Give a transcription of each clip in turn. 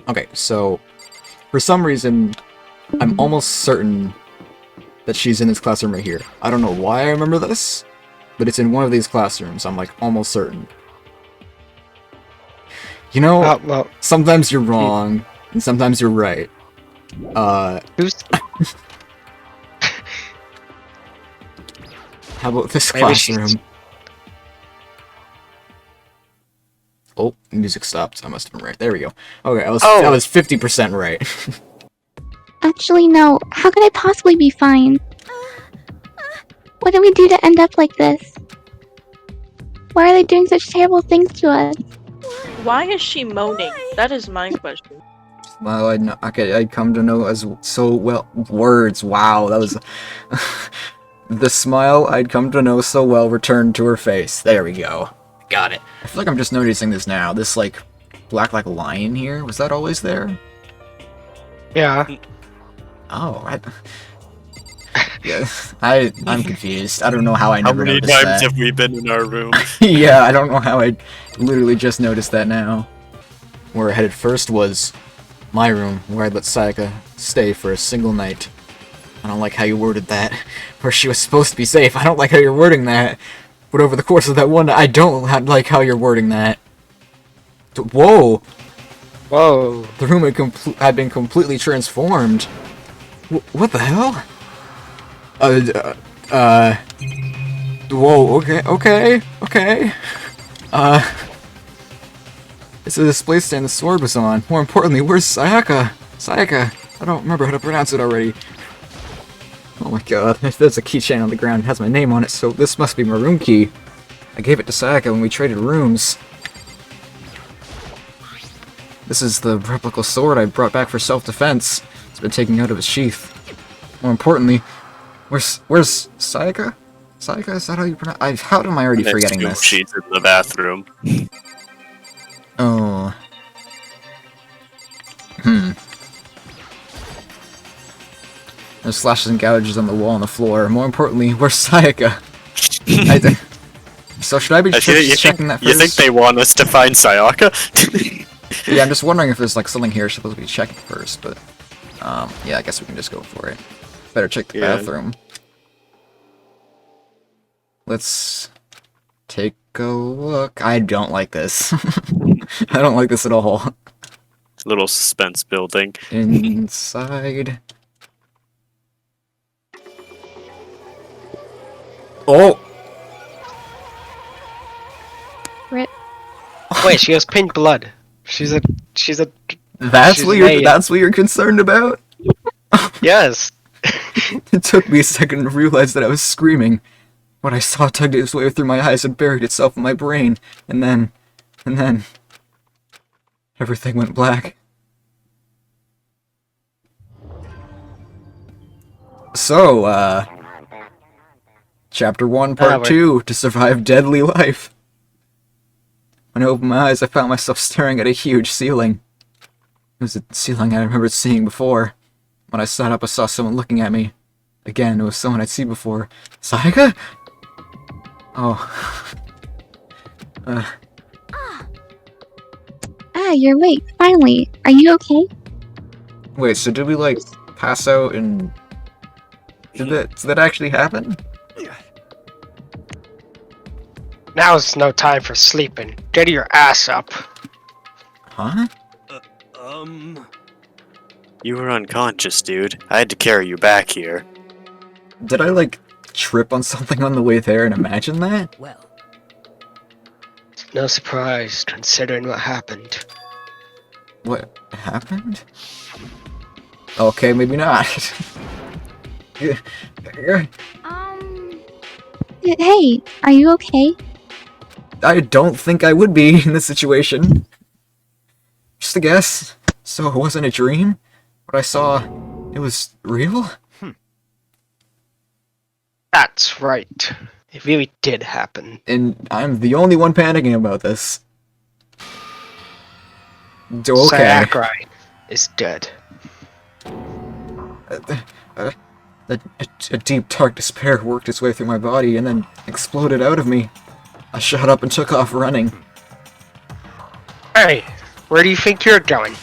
Okay, so for some reason, I'm almost certain that she's in this classroom right here. I don't know why I remember this, but it's in one of these classrooms. I'm like almost certain. You know, well, sometimes you're wrong, and sometimes you're right. who's... How about this Maybe classroom? Oh, music stopped. I must have been right. There we go. Okay, I was 50% right. Actually, no. How could I possibly be fine? What did we do to end up like this? Why are they doing such terrible things to us? Why is she moaning? That is my question. Well, I'd come to know as so well words. Wow, that was the smile I'd come to know so well returned to her face. There we go. Got it. I feel like I'm just noticing this now. This like black line here. Was that always there? Yeah. Oh, I'm confused. I don't know how I never noticed that. How many times have we been in our room? Yeah, I don't know how I literally just noticed that now. Where I headed first was my room, where I let Sayaka stay for a single night. I don't like how you worded that. Where she was supposed to be safe. I don't like how you're wording that. But over the course of that one night, I don't like how you're wording that. Whoa! Whoa. The room had been completely transformed. What the hell? Whoa, okay. It's a display stand the sword was on. More importantly, where's Sayaka? Sayaka! I don't remember how to pronounce it already. Oh my god, there's a keychain on the ground. It has my name on it, so this must be my room key. I gave it to Sayaka when we traded rooms. This is the replica sword I brought back for self-defense. It's been taken out of its sheath. More importantly, where's Sayaka? Sayaka, is that how you pronounce? How am I already forgetting this? She's in the bathroom. Oh. There's slashes and gouges on the wall and the floor. More importantly, where's Sayaka? So should I be checking that first? You think they want us to find Sayaka? Yeah, I'm just wondering if there's like something here supposed to be checking first, but yeah, I guess we can just go for it. Better check the bathroom. Let's take a look. I don't like this. I don't like this at all. Little suspense building. Inside. Oh! Rip. Wait, she has pink blood. She's a. That's what you're concerned about? Yes. It took me a second to realize that I was screaming. What I saw tugged its way through my eyes and buried itself in my brain. And then... everything went black. So, Chapter 1, Part 2, To Survive Deadly Life. When I opened my eyes, I found myself staring at a huge ceiling. It was a ceiling I remembered seeing before. When I sat up, I saw someone looking at me. Again, it was someone I'd seen before. Sayaka? Oh. You're awake, finally. Are you okay? Wait, so did we, like, pass out and... Did that actually happen? Now's no time for sleeping. Get your ass up. Huh? You were unconscious, dude. I had to carry you back here. Did I, like, trip on something on the way there and imagine that? Well, No surprise, considering what happened. What happened? Okay, maybe not. Hey, are you okay? I don't think I would be in this situation. Just a guess. So it wasn't a dream? What I saw, it was real? That's right. It really did happen. And I'm the only one panicking about this. Okay. Sakura is dead. A deep, dark despair worked its way through my body and then exploded out of me. I shot up and took off running. Hey, where do you think you're going?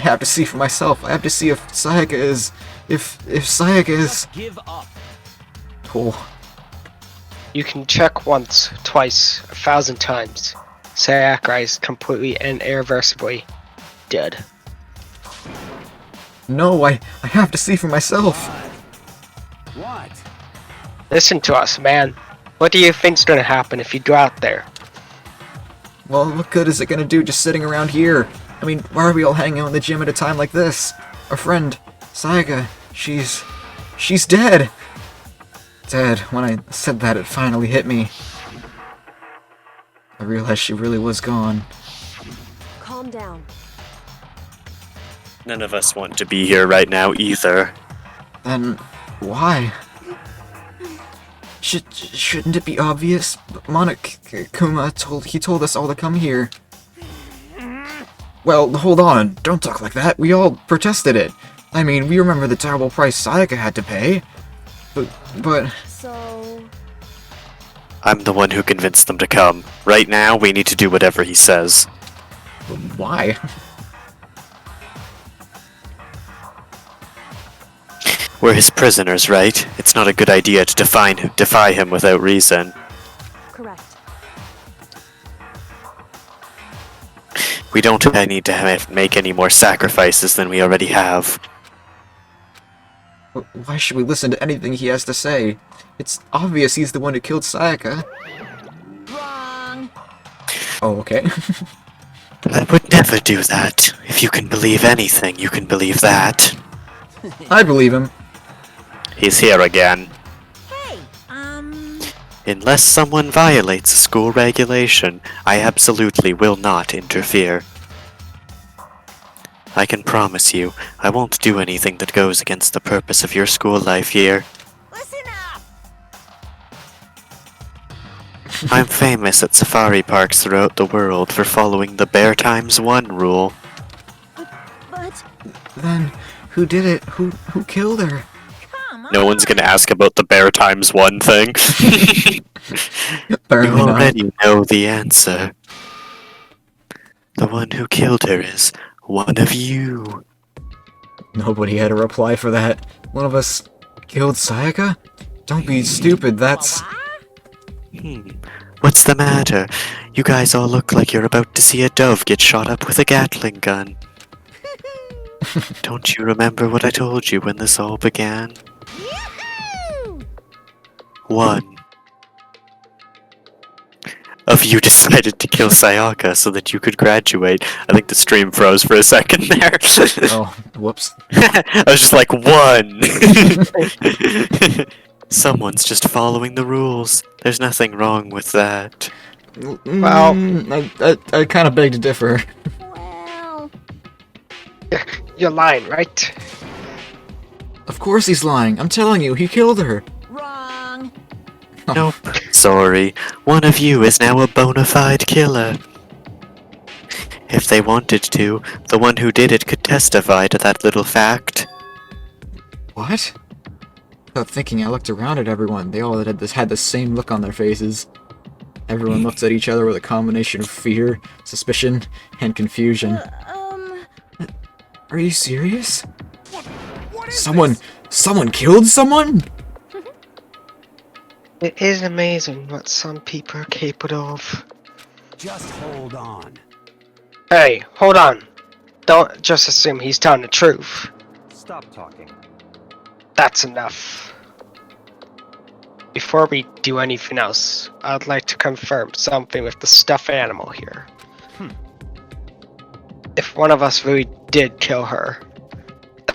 have to see for myself. I have to see if Sayaka is... If Sayaka is... Give up. Oh, You can check once, twice, 1,000 times. Sayaka is completely and irreversibly dead. no, I have to see for myself. What? Listen to us, man. What do you think's gonna happen if you go out there? Well, what good is it gonna do just sitting around here? I mean, why are we all hanging out in the gym at a time like this? Our friend, Sayaka, she's dead. Dead. When I said that, it finally hit me. I realized she really was gone. Calm down. None of us want to be here right now either. Then, why? Shouldn't it be obvious? Monokuma told us all to come here. Well, hold on. Don't talk like that. We all protested it. I mean, we remember the terrible price Sayaka had to pay. But... So... I'm the one who convinced them to come. Right now, we need to do whatever he says. Why? We're his prisoners, right? It's not a good idea to defy him without reason. Correct. We don't need to make any more sacrifices than we already have. Why should we listen to anything he has to say? It's obvious he's the one who killed Sayaka. Wrong. Oh, okay. I would never do that. If you can believe anything, you can believe that. I believe him. He's here again. Hey, Unless someone violates a school regulation, I absolutely will not interfere. I can promise you, I won't do anything that goes against the purpose of your school life here. listen up. I'm famous at safari parks throughout the world for following the Bear Times 1 rule. But Then, who did it? Who killed her? come on. No one's gonna ask about the Bear Times 1 thing. You Apparently not. already know the answer. The one who killed her is one of you. Nobody had a reply for that. One of us killed Sayaka? Don't be stupid, that's... What's the matter? You guys all look like you're about to see a dove get shot up with a Gatling gun. Don't you remember what I told you when this all began? Yahoo! One of you decided to kill Sayaka so that you could graduate. I think the stream froze for a second there. Oh, whoops. I was just like, one! Someone's just following the rules. There's nothing wrong with that. Well- I kind of beg to differ. Well, You're lying, right? Of course he's lying. I'm telling you, he killed her. wrong. Nope. Sorry. One of you is now a bona fide killer. If they wanted to, the one who did it could testify to that little fact. What? Without thinking, I looked around at everyone. They all had the same look on their faces. Everyone looked at each other with a combination of fear, suspicion, and confusion. Are you serious? Someone killed someone? It is amazing what some people are capable of. Just hold on. Hey, hold on. Don't just assume he's telling the truth. Stop talking. That's enough. Before we do anything else, I'd like to confirm something with the stuffed animal here. If one of us really did kill her,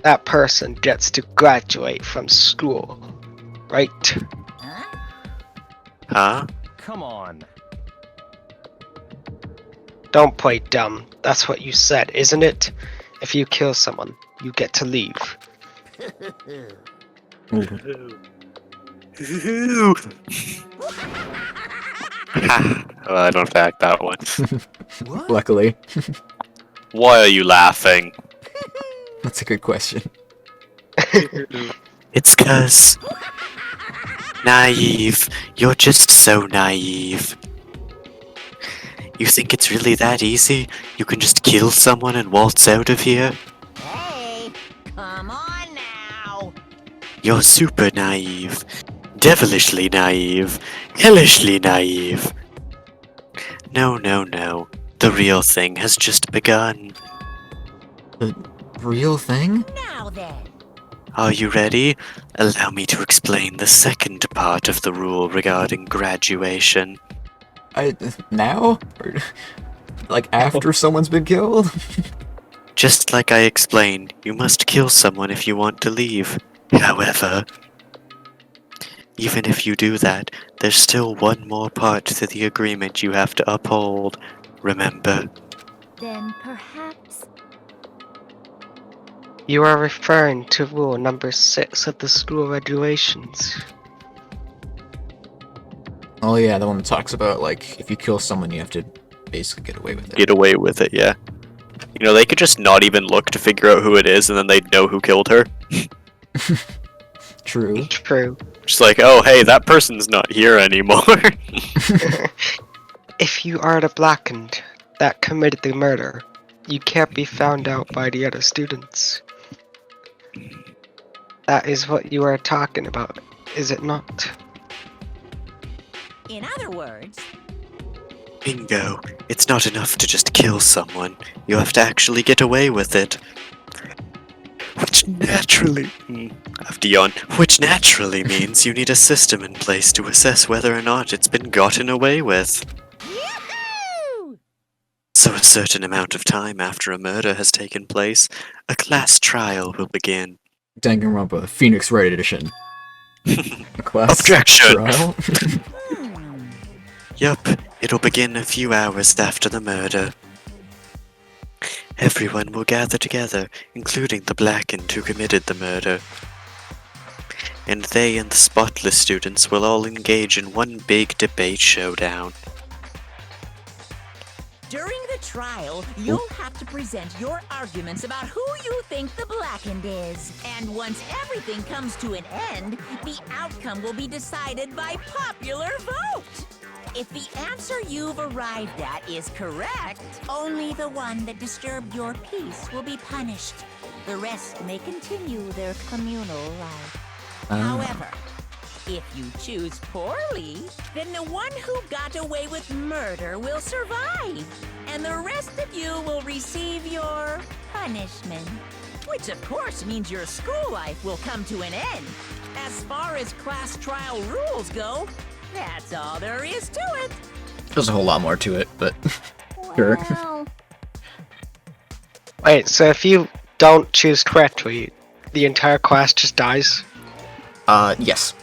that person gets to graduate from school, right? Huh? Come on. Don't play dumb. That's what you said, isn't it? If you kill someone, you get to leave. Well, I don't back that one. What? Luckily. Why are you laughing? That's a good question. It's 'cause... Naive. You're just so naive. You think it's really that easy? You can just kill someone and waltz out of here? You're super naive. Devilishly naive. Hellishly naive. No, no, no. The real thing has just begun. The real thing? Now then. Are you ready? Allow me to explain the second part of the rule regarding graduation. Now? Or, like after someone's been killed? Just like I explained, you must kill someone if you want to leave. However, even if you do that, there's still one more part to the agreement you have to uphold. Remember? Then perhaps. You are referring to rule number 6 of the school regulations. Oh yeah, the one that talks about, like, if you kill someone, you have to basically get away with it. Get away with it, yeah. You know, they could just not even look to figure out who it is, and then they'd know who killed her. True. True. Just like, oh, hey, that person's not here anymore. If you are the blackened that committed the murder, you can't be found out by the other students. That is what you are talking about, is it not? In other words, Bingo. It's not enough to just kill someone. You have to actually get away with it. Which naturally... I have to yawn. Which naturally means you need a system in place to assess whether or not it's been gotten away with. Yahoo! So a certain amount of time after a murder has taken place, a class trial will begin. Danganronpa, Phoenix Wright Edition. Class Objection! trial? Yup, it'll begin a few hours after the murder. Everyone will gather together, including the blackened who committed the murder. And they and the spotless students will all engage in one big debate showdown. During the trial, you'll have to present your arguments about who you think the blackened is. And once everything comes to an end, the outcome will be decided by popular vote. If the answer you've arrived at is correct, only the one that disturbed your peace will be punished. The rest may continue their communal life. However, if you choose poorly, then the one who got away with murder will survive, and the rest of you will receive your punishment. Which of course means your school life will come to an end. As far as class trial rules go, that's all there is to it. There's a whole lot more to it, but sure. Well, Wait, so if you don't choose correctly, the entire class just dies? Yes.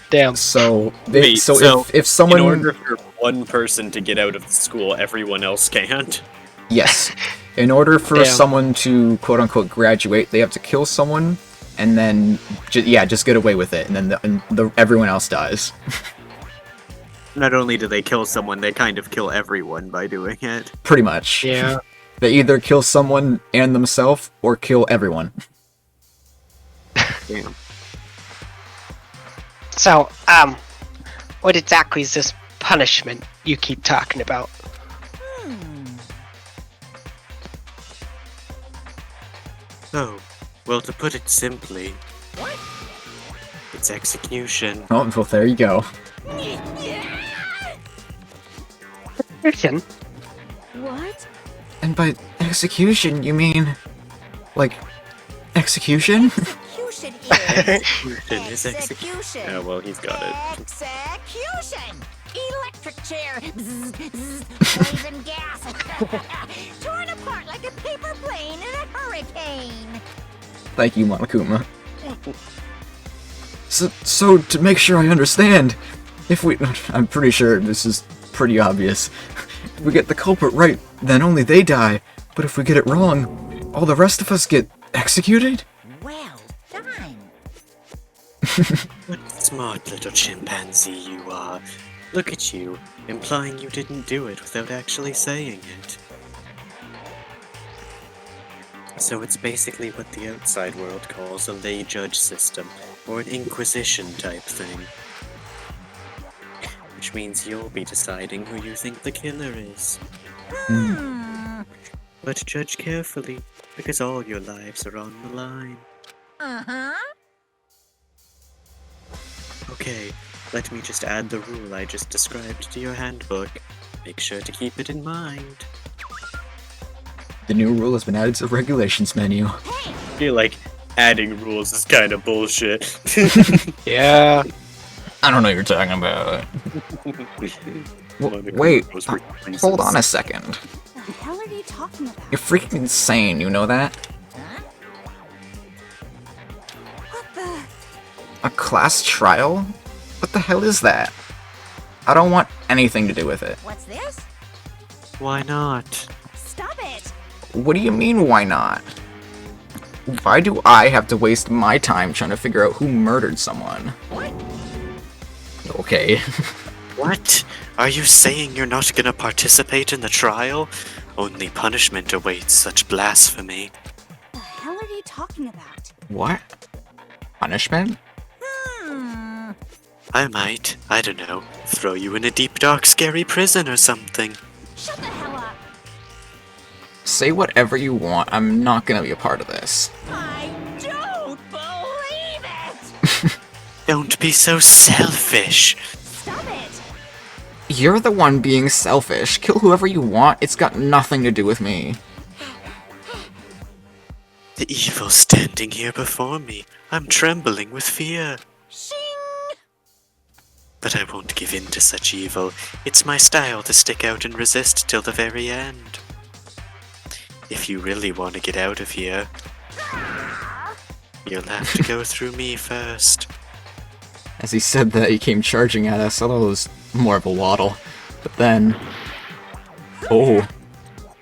Damn. So, Wait, so so if someone... In order for one person to get out of the school, everyone else can't. Yes. In order for Damn. someone to quote-unquote graduate, they have to kill someone, and then, just get away with it, and then everyone else dies. Not only do they kill someone, they kind of kill everyone by doing it. Pretty much. Yeah. They either kill someone and themselves, or kill everyone. Damn. So, what exactly is this punishment you keep talking about? Oh, well, to put it simply, it's execution. Oh, well, there you go. Execution? What? And by execution, you mean... like... execution? Execution is Execution. Yeah, well, he's got it. execution. Electric chair. Bzz, bzz, poison gas. Torn apart like a paper plane in a hurricane. Thank you, Monokuma. So, to make sure I understand, if we... I'm pretty sure this is pretty obvious. If we get the culprit right, then only they die. But if we get it wrong, all the rest of us get executed? Well done. What a smart little chimpanzee you are. Look at you, implying you didn't do it without actually saying it. So it's basically what the outside world calls a lay judge system, or an inquisition type thing. Which means you'll be deciding who you think the killer is. But judge carefully, because all your lives are on the line. Uh-huh. Okay, let me just add the rule I just described to your handbook. Make sure to keep it in mind. The new rule has been added to the regulations menu. I feel like adding rules is kind of bullshit. Yeah. I don't know what you're talking about. Wait, hold on a second. The hell are you talking about? You're freaking insane, you know that? What the? A class trial? What the hell is that? I don't want anything to do with it. What's this? Why not? Stop it! What do you mean, why not? Why do I have to waste my time trying to figure out who murdered someone? What? Okay. What? Are you saying you're not gonna participate in the trial? Only punishment awaits such blasphemy. The hell are you talking about? What? Punishment? I might, I don't know, throw you in a deep, dark, scary prison or something. Shut the hell up! Say whatever you want, I'm not gonna be a part of this. I don't believe it! Don't be so selfish. Stop it! You're the one being selfish. Kill whoever you want, it's got nothing to do with me. The evil standing here before me. I'm trembling with fear. Shing! But I won't give in to such evil. It's my style to stick out and resist till the very end. If you really want to get out of here, you'll have to go through me first. As he said that, he came charging at us, although it was more of a waddle. But then... Oh.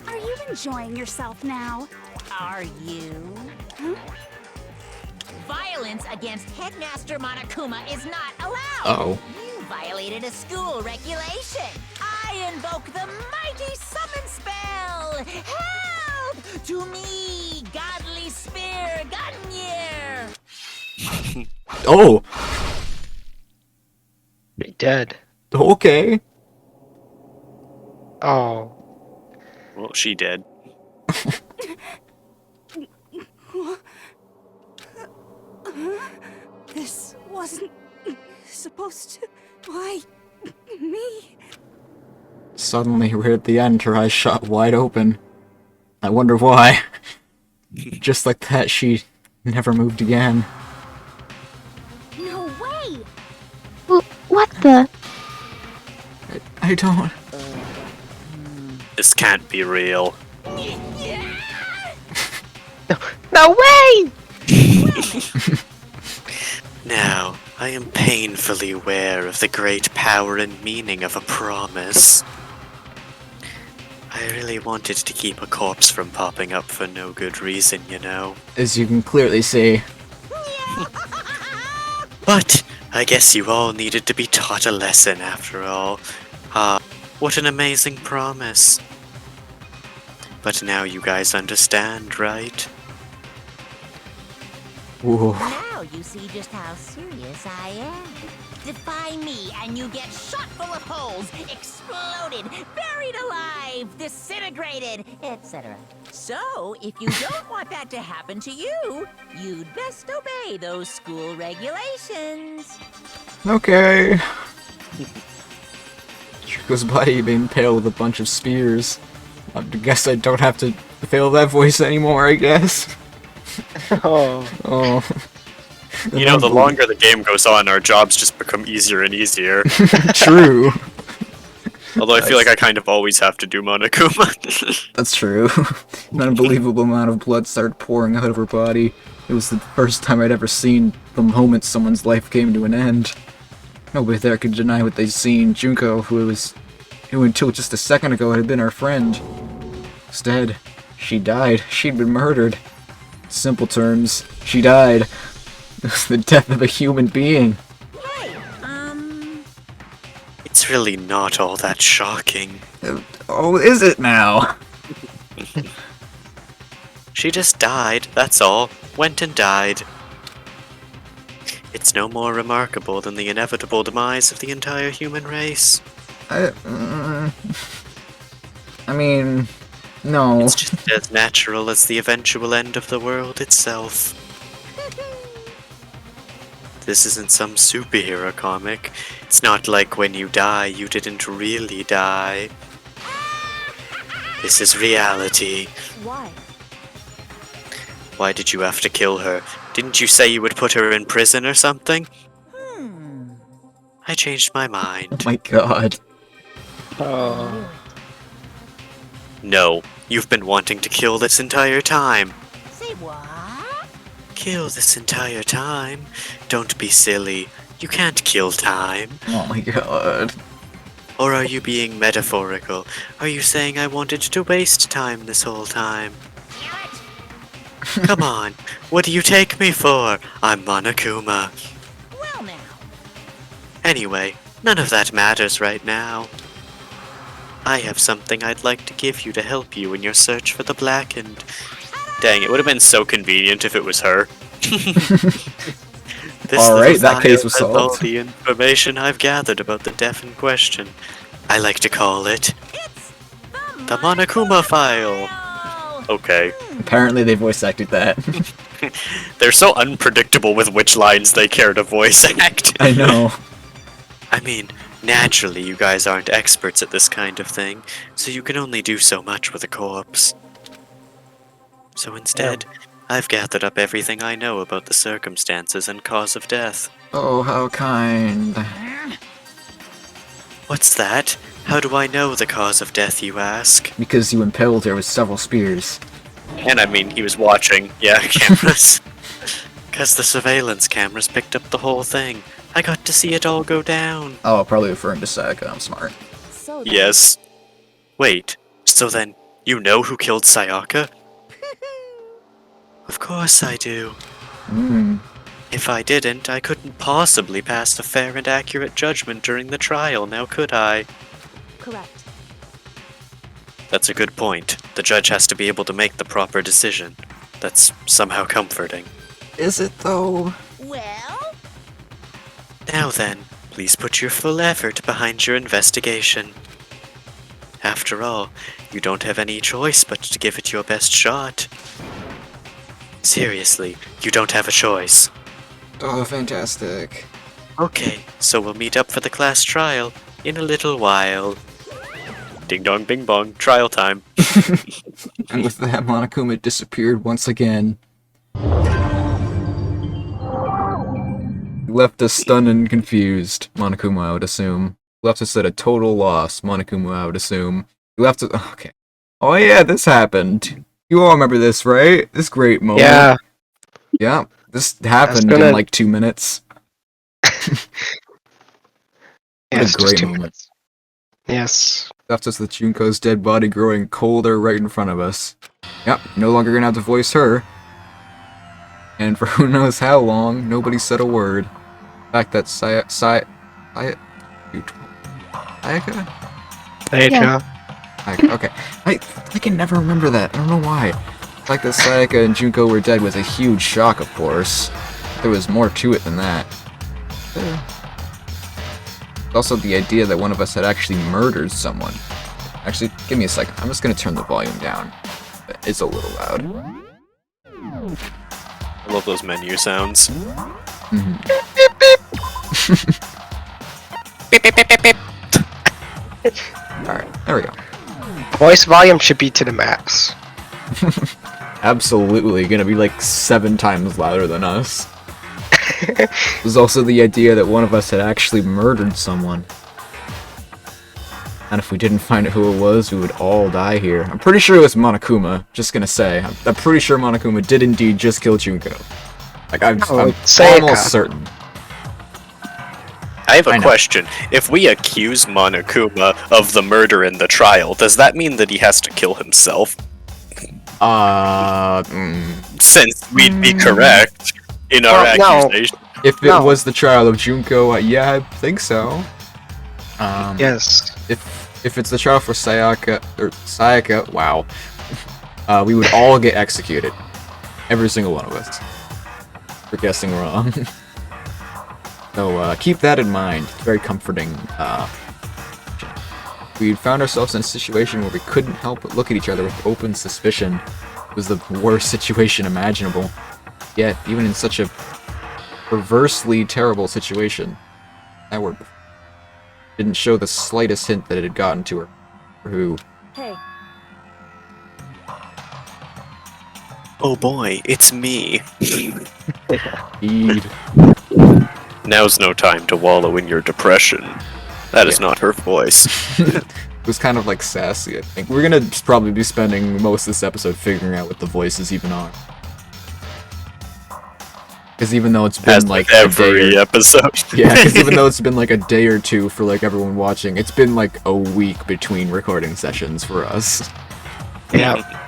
Are you enjoying yourself now? Are you? Violence against Headmaster Monokuma is not allowed! Uh-oh. You violated a school regulation! I invoke the mighty summon spell! Help! To me, godly spear, Gunyear! Oh! Be dead. Okay. Oh. Well, she did. This wasn't supposed to. Why me? Suddenly, we're at the end, her eyes shot wide open. I wonder why. Just like that, she never moved again. No way! What the? I don't... This can't be real. No way! Now, I am painfully aware of the great power and meaning of a promise. I really wanted to keep a corpse from popping up for no good reason, you know. As you can clearly see. But I guess you all needed to be taught a lesson after all. Ah, what an amazing promise. But now you guys understand, right? Ooh. Now you see just how serious I am. Defy me and you get shot full of holes, exploded, buried alive, disintegrated, etc. So, if you don't want that to happen to you, you'd best obey those school regulations. Okay. Goes by being impaled with a bunch of spears. I guess I don't have to fail that voice anymore, I guess. Oh. Oh. You know, the longer the game goes on, our jobs just become easier and easier. True. Although I feel like I kind of always have to do Monokuma. That's true. An unbelievable amount of blood started pouring out of her body. It was the first time I'd ever seen the moment someone's life came to an end. Nobody there could deny what they'd seen. Junko, who until just a second ago had been our friend, was dead. She died. She'd been murdered. Simple terms, she died. It was the death of a human being. It's really not all that shocking. Oh, is it now? She just died, that's all. Went and died. It's no more remarkable than the inevitable demise of the entire human race. I mean, no. It's just as natural as the eventual end of the world itself. This isn't some superhero comic. It's not like when you die, you didn't really die. This is reality. Why? Why did you have to kill her? Didn't you say you would put her in prison or something? I changed my Oh mind. my god. Oh. No, you've been wanting to kill this entire time. Say what? Kill this entire time? Don't be silly. You can't kill time. Oh my god. Or are you being metaphorical? Are you saying I wanted to waste time this whole time? Come on, what do you take me for? I'm Monokuma. Well now. Anyway, none of that matters right now. I have something I'd like to give you to help you in your search for the Blackened. Dang, it would have been so convenient if it was her. Alright, that case was All solved. the information I've gathered about the deaf in question. I like to call it It's the Monokuma file. Okay. Apparently they voice acted that. They're so unpredictable with which lines they care to voice act. I know. I mean, naturally you guys aren't experts at this kind of thing, so you can only do so much with a corpse. So instead, I've gathered up everything I know about the circumstances and cause of death. Oh, how kind. What's that? How do I know the cause of death, you ask? Because you impaled her with several spears. And I mean, he was watching, cameras. Because the surveillance cameras picked up the whole thing. I got to see it all go down. Oh, probably referring to Sayaka, I'm smart. So then- Yes. Wait, so then, you know who killed Sayaka? Of course I do. Hmm. If I didn't, I couldn't possibly pass a fair and accurate judgment during the trial, now could I? Correct. That's a good point. The judge has to be able to make the proper decision. That's somehow comforting. Is it though? Well, Now then, please put your full effort behind your investigation. After all, you don't have any choice but to give it your best shot. Seriously, you don't have a choice. Oh, fantastic. Okay, so we'll meet up for the class trial in a little while. Ding dong bing bong, trial time. And with that, Monokuma disappeared once again. He left us stunned and confused, Monokuma, I would assume. Left us at a total loss, Monokuma, I would assume. He left us. Okay. Oh yeah, this happened. You all remember this, right? This great moment. Yeah. Yeah, this happened gonna- in like 2 minutes. Yeah, it's a just great 2 moment. minutes. Yes. Left us with Junko's dead body growing colder right in front of us. Yep, no longer gonna have to voice her. And for who knows how long, nobody said a word. The fact that Sayaka? There you Yeah. go. Okay. I can never remember that. I don't know why. The fact that Sayaka and Junko were dead was a huge shock, of course. There was more to it than that. Also the idea that one of us had actually murdered someone. Actually, give me a second. I'm just gonna turn the volume down. It's a little loud. I love those menu sounds. Alright, there we go. Voice volume should be to the max. Absolutely gonna be like 7 times louder than us. There's also the idea that one of us had actually murdered someone. And if we didn't find out who it was, we would all die here. I'm pretty sure it was Monokuma, just gonna say. I'm pretty sure Monokuma did indeed just kill Junko. Like, I'm Sayaka. almost certain. I have I a know. question. If we accuse Monokuma of the murder in the trial, does that mean that he has to kill himself? Since we'd be correct in our Well, no. accusation. If it No. was the trial of Junko, yeah, I think so. Yes. If it's the trial for Sayaka, wow. We would all get executed. Every single one of us. For guessing wrong. So, keep that in mind. It's very comforting. We found ourselves in a situation where we couldn't help but look at each other with open suspicion. It was the worst situation imaginable. Yet, even in such a perversely terrible situation. That word didn't show the slightest hint that it had gotten to her. Or who? Hey, Oh boy, it's me. Indeed. Now's no time to wallow in your depression. That is not her voice. It was kind of like sassy, I think. We're gonna probably be spending most of this episode figuring out what the voices even are. Because even though it's been As like with every episode. Yeah, because even though it's been like a day or two for like everyone watching, it's been like a week between recording sessions for us. Yeah.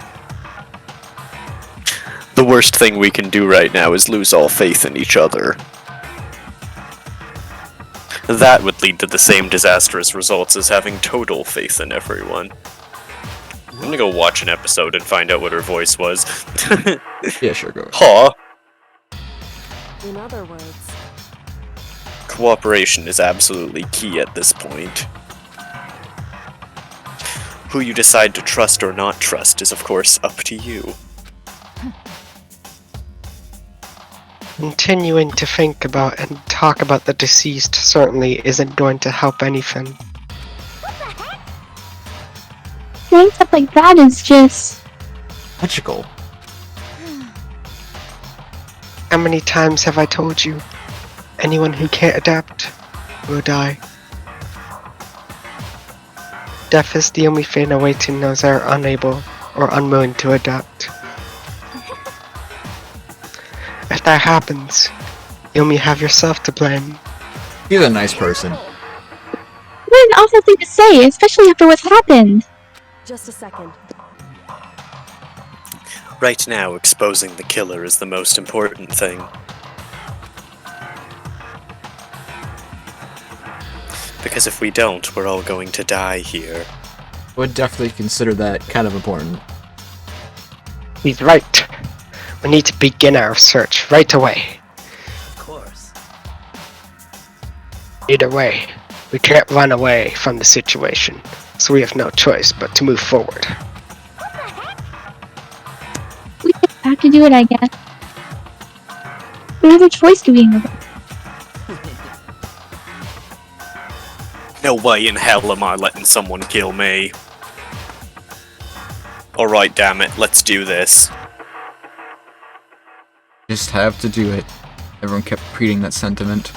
The worst thing we can do right now is lose all faith in each other. That would lead to the same disastrous results as having total faith in everyone. I'm gonna go watch an episode and find out what her voice was. Yeah, sure, go. Huh? in other words. Cooperation is absolutely key at this point. Who you decide to trust or not trust is of course up to you. Continuing to think about and talk about the deceased certainly isn't going to help anything. Saying stuff like that is just... Magical. How many times have I told you? Anyone who can't adapt will die. Death is the only thing awaiting those that are unable or unwilling to adapt. If that happens, you only have yourself to blame. He's a nice person. What an awful thing to say, especially after what's happened. Just a second. Right now, exposing the killer is the most important thing. Because if we don't, we're all going to die here. Would definitely consider that kind of important. He's right. We need to begin our search right away. Of course. Either way, we can't run away from the situation, so we have no choice but to move forward. We just have to do it, I guess. What other choice do we have? No way in hell am I letting someone kill me. Alright, damn it, let's do this. Just have to do it. Everyone kept repeating that sentiment.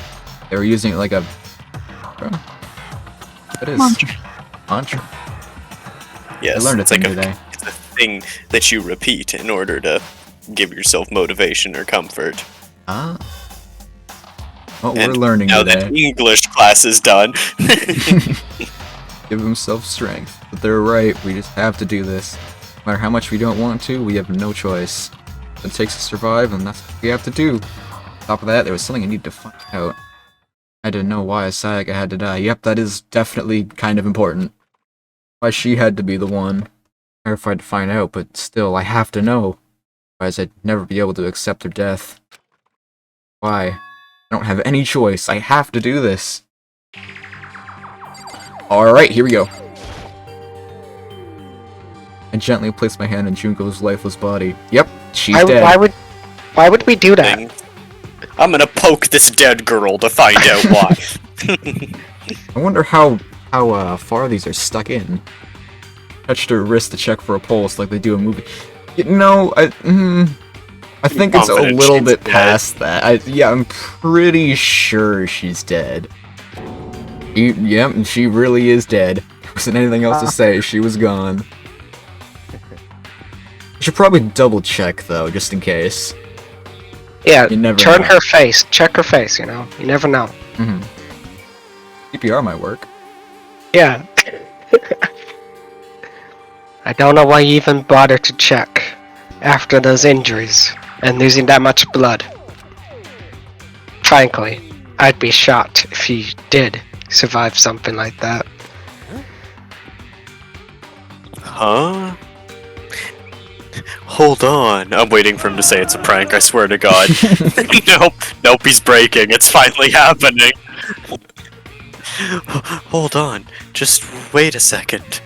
They were using it like a... What is? Mantra. Yes, I learned a it's like thing today. it's a thing that you repeat in order to give yourself motivation or comfort. Ah. What And we're learning now today. that English class is done. Give himself strength. But they're right, we just have to do this. No matter how much we don't want to, we have no choice. It takes to survive, and that's what we have to do. On top of that, there was something I need to find out. I didn't know why Sayaka had to die. Yep, that is definitely kind of important. Why she had to be the one. Terrified to find out, but still, I have to know. Otherwise, I'd never be able to accept her death. Why? I don't have any choice. I have to do this. Alright, here we go. I gently placed my hand on Junko's lifeless body. Yep, she's dead. Why would we do that? I'm gonna poke this dead girl to find out why. I wonder how far these are stuck in. Touched her wrist to check for a pulse like they do in movie. You know, I think it's a Confident little she's bit dead. past that. Yeah, I'm pretty sure she's dead. Yep, she really is dead. There wasn't anything else to say, she was gone. I should probably double check though, just in case. Yeah, You never turn know. her face, check her face, you know? You never know. CPR might work. Yeah. I don't know why you even bothered to check after those injuries and losing that much blood. Frankly, I'd be shocked if he did survive something like that. Huh? Hold on. I'm waiting for him to say it's a prank, I swear to god. Nope, he's breaking. It's finally happening. Hold on. Just wait a second.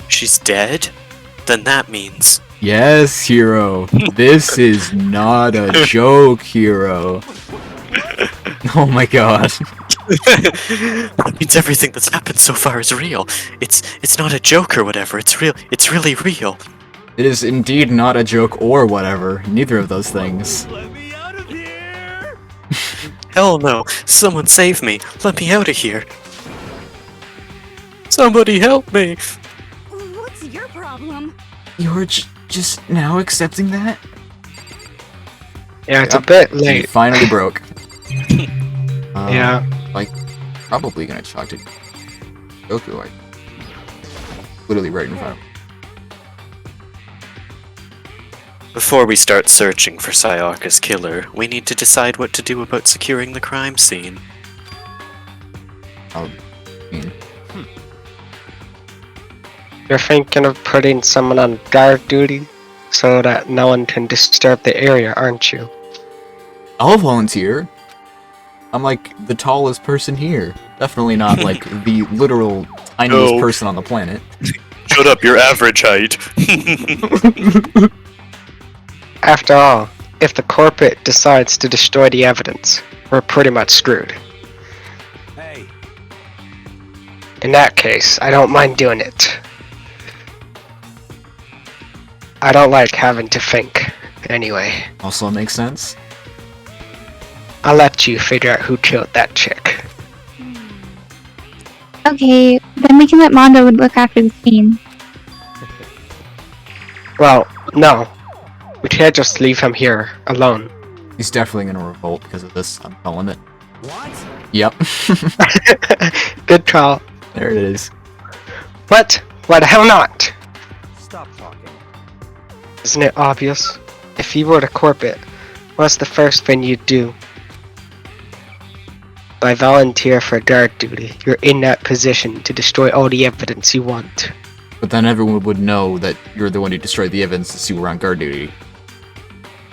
She's dead? Then that means... Yes, Hero. This is not a joke, Hero. Oh my god. That means everything that's happened so far is real. It's not a joke or whatever. It's real. It's really real. It is indeed not a joke or whatever. Neither of those things. Let me out of here! Hell no! Someone save me! Let me out of here! Somebody help me! What's your problem? You're just now accepting that? Yeah, it's Yep. a bit You late. finally broke. Yeah. Like, probably gonna talk to Goku, like, literally right in front of him. Before we start searching for Sayaka's killer, we need to decide what to do about securing the crime scene. I mean, You're thinking of putting someone on guard duty so that no one can disturb the area, aren't you? I'll volunteer. I'm like the tallest person here. Definitely not like the literal tiniest No. person on the planet. Shut up, your average height! After all, if the corporate decides to destroy the evidence, we're pretty much screwed. Hey, In that case, I don't mind doing it. I don't like having to think, anyway. Also makes sense. I'll let you figure out who killed that chick. Okay, then we can let Mondo look after the scene. Well, no. We can't just leave him here, alone. He's definitely gonna revolt because of this. I'm calling it. what? Yep. Good call. There it is. But, why the hell not? Stop talking. Isn't it obvious? If you were the corporate, what's the first thing you'd do? By volunteer for guard duty, you're in that position to destroy all the evidence you want. But then everyone would know that you're the one who destroyed the evidence to see we're on guard duty.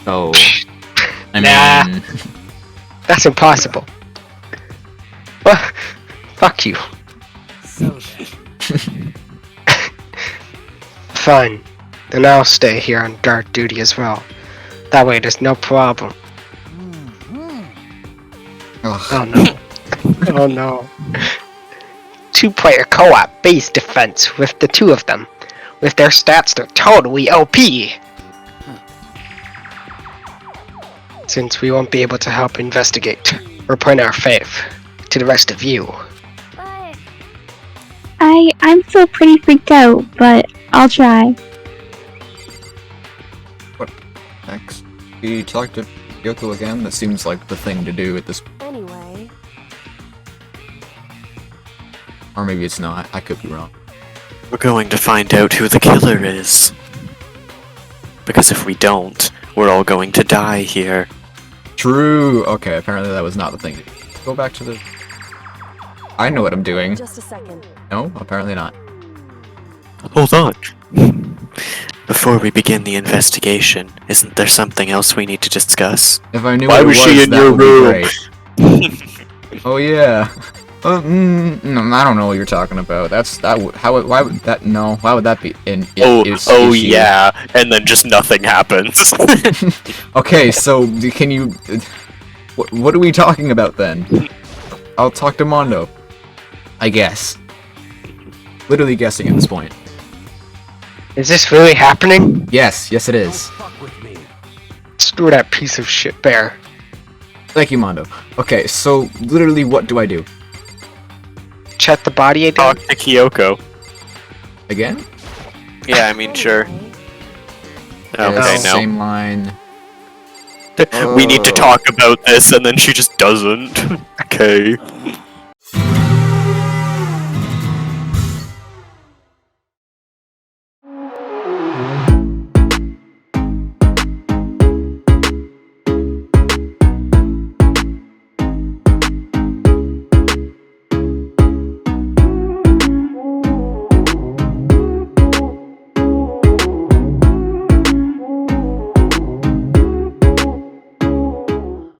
So, I Nah. mean, That's impossible. Well, fuck you. So Fine. Then I'll stay here on guard duty as well. That way there's no problem. ugh. Oh no. Oh no. Two-player co-op base defense with the two of them. With their stats, they're totally OP. Since we won't be able to help investigate or point our faith to the rest of you. I'm still pretty freaked out, but I'll try. Next, we talk to Kyoko again. That seems like the thing to do at this. Anyway, Or maybe it's not. I could be wrong. We're going to find out who the killer is. Because if we don't, we're all going to die here. True. Okay, apparently that was not the thing. Go back to the. I know what I'm doing. just a second. No, apparently not. Hold on. Before we begin the investigation, isn't there something else we need to discuss? If I knew Why what it was she in that your would be room? great. Oh yeah. No, I don't know what you're talking about. Why would that? No, why would that be in? Oh yeah, and then just nothing happens. Okay, so can you? What are we talking about then? I'll talk to Mondo. I guess. Literally guessing at this point. Is this really happening? Yes, it don't is. fuck with me. Screw that piece of shit bear. Thank you, Mondo. Okay, so literally, what do I do? Check the body again? Talk to Kyoko. Again? Yeah, I mean, sure. Anyway, Okay, Yes, no. Same line. We need to talk about this, and then she just doesn't. Okay.